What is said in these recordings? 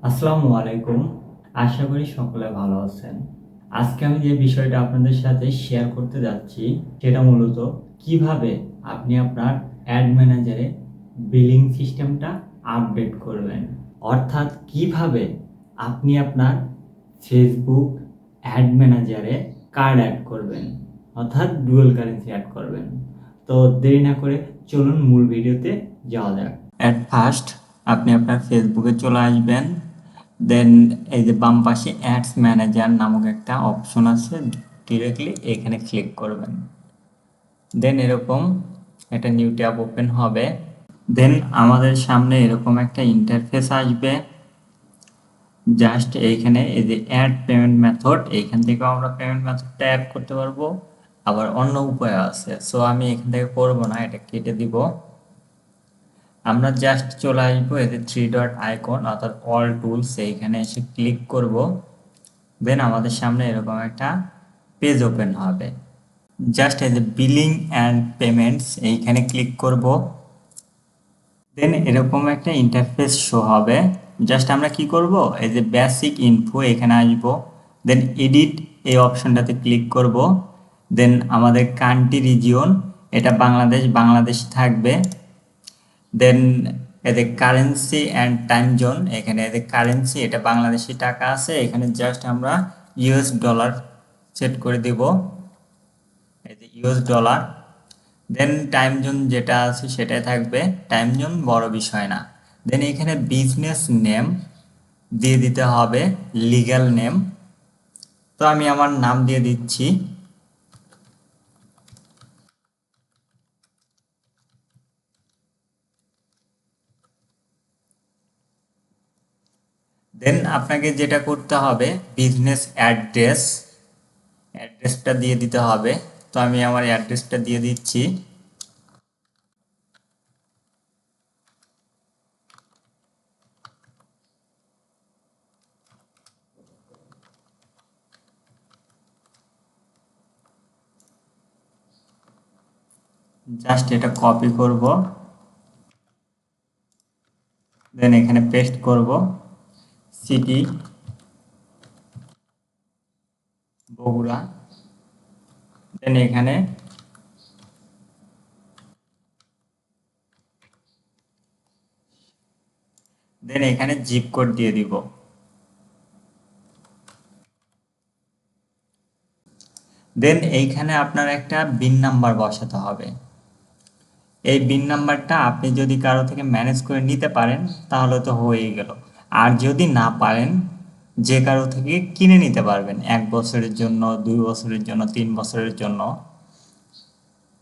আসসালামু আলাইকুম। আশা করি সকলে ভালো আছেন। আজকে আমি যে বিষয়টা আপনাদের সাথে শেয়ার করতে যাচ্ছি সেটা মূলত কিভাবে আপনি আপনার অ্যাড ম্যানেজারে বিলিং সিস্টেমটা আপডেট করবেন। অর্থাৎ কিভাবে আপনি আপনার ফেসবুক অ্যাড ম্যানেজারে কার্ড অ্যাড করবেন, অর্থাৎ ডুয়াল কারেন্সি অ্যাড করবেন। তো দেরি না করে চলুন মূল ভিডিওতে যাওয়া যাক। অ্যাট ফার্স্ট আপনি আপনার ফেসবুকে চলে আসবেন। দেন এই যে বাম পাশে অ্যাডস ম্যানেজার নামক একটা অপশন আছে, ডিরেক্টলি এখানে ক্লিক করবেন। দেন এরকম একটা নিউ ট্যাব ওপেন হবে। দেন আমাদের সামনে এরকম একটা ইন্টারফেস আসবে। জাস্ট এইখানে এই যে অ্যাড পেমেন্ট মেথড, এইখান থেকে আমরা পেমেন্ট মেথডটা অ্যাড করতে পারবো। আবার অন্য উপায় আছে, সো আমি এখান থেকে করবো না, এটা কেটে দিব। আমরা জাস্ট চলে আসবো এই যে থ্রি ডট আইকন অর্থাৎ অল টুলস, এইখানে এসে ক্লিক করব। দেন আমাদের সামনে এরকম একটা পেজ ওপেন হবে। জাস্ট এই যে বিলিং অ্যান্ড পেমেন্টস এইখানে ক্লিক করব। দেন এরকম একটা ইন্টারফেস শো হবে। জাস্ট আমরা কি করব, এই যে বেসিক ইনফো এখানে আসব। দেন এডিট এই অপশনটাতে ক্লিক করব। দেন আমাদের কান্ট্রি রিজিয়ন এটা বাংলাদেশ থাকবে। দেন এদের কারেন্সি অ্যান্ড টাইম জোন, এখানে এদের কারেন্সি এটা বাংলাদেশি টাকা আছে, এখানে জাস্ট আমরা ইউএস ডলার সেট করে দেব, এই যে ইউএস ডলার। দেন টাইম জোন যেটা আছে সেটাই থাকবে, টাইম জোন বড় বিষয় না। দেন এখানে বিজনেস নেম দিয়ে দিতে হবে, লিগ্যাল নেম। তো আমি আমার নাম দিয়ে দিচ্ছি। দেন আপনাকে যেটা করতে হবে, বিজনেস অ্যাড্রেসটা দিয়ে দিতে হবে। তো আমি আমার অ্যাড্রেসটা দিয়ে দিচ্ছি। জাস্ট এটা কপি করব, দেন এখানে পেস্ট করব। সিটি বগুড়া। দেন এখানে জিপ কোড দিয়ে দিব। দেন এইখানে আপনার একটা বিন নাম্বার বসাতে হবে। এই বিন নাম্বারটা আপনি যদি কারো থেকে ম্যানেজ করে নিতে পারেন তাহলে তো হয়েই গেল। আর যদি না পারেন, যে কারো থেকে কিনে নিতে পারবেন 1 বছরের জন্য, 2 বছরের জন্য, 3 বছরের জন্য।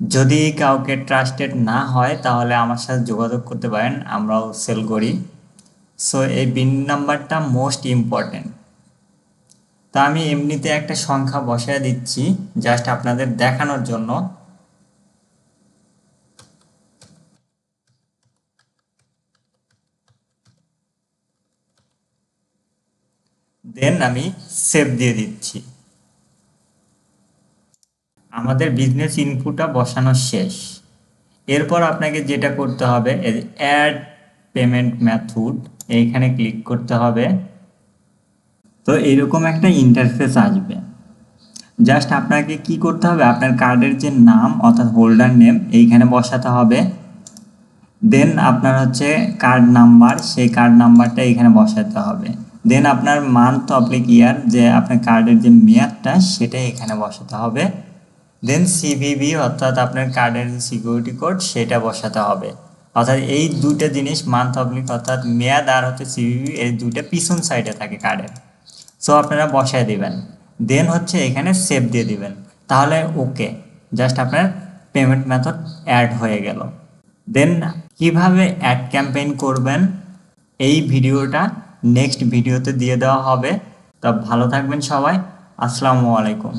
যদি কাউকে ট্রাস্টেড না হয় তাহলে আমার সাথে যোগাযোগ করতে পারেন, আমরাও সেল করি। সো এই বিন নাম্বারটা মোস্ট ইম্পর্টেন্ট। তা আমি এমনিতে একটা সংখ্যা বসায় দিচ্ছি জাস্ট আপনাদের দেখানোর জন্য। দেন আমি সেভ দিয়ে দিচ্ছি। আমাদের বিজনেস ইনপুটটা বসানো শেষ। এরপর আপনাকে যেটা করতে হবে, অ্যাড পেমেন্ট মেথড এইখানে ক্লিক করতে হবে। তো এইরকম একটা ইন্টারফেস আসবে। জাস্ট আপনাকে কি করতে হবে, আপনার কার্ডের যে নাম অর্থাৎ হোল্ডার নেম এইখানে বসাতে হবে। দেন আপনার হচ্ছে কার্ড নাম্বার, সেই কার্ড নাম্বারটা এখানে বসাতে হবে। দেন আপনার মান্থ অবলিক ইয়ার, যে আপনার কার্ডের যে মেয়াদটা সেটা এখানে বসাতে হবে। দেন সিভিভি অর্থাৎ আপনার কার্ডের যে সিকিউরিটি কোড সেটা বসাতে হবে। অর্থাৎ এই দুইটা জিনিস, মান্থ অবলিক অর্থাৎ মেয়াদ আর হচ্ছে সিভিভি, এই দুইটা পিছন সাইডে থাকে কার্ডের। সো আপনারা বসায় দিবেন। দেন হচ্ছে এখানে সেভ দিয়ে দিবেন, তাহলে ওকে, জাস্ট আপনার পেমেন্ট মেথড অ্যাড হয়ে গেল। দেন কিভাবে অ্যাড ক্যাম্পেইন করবেন এই ভিডিওটা নেক্সট ভিডিওতে দিয়ে দেওয়া হবে। তা ভালো থাকবেন সবাই। আসসালামু আলাইকুম।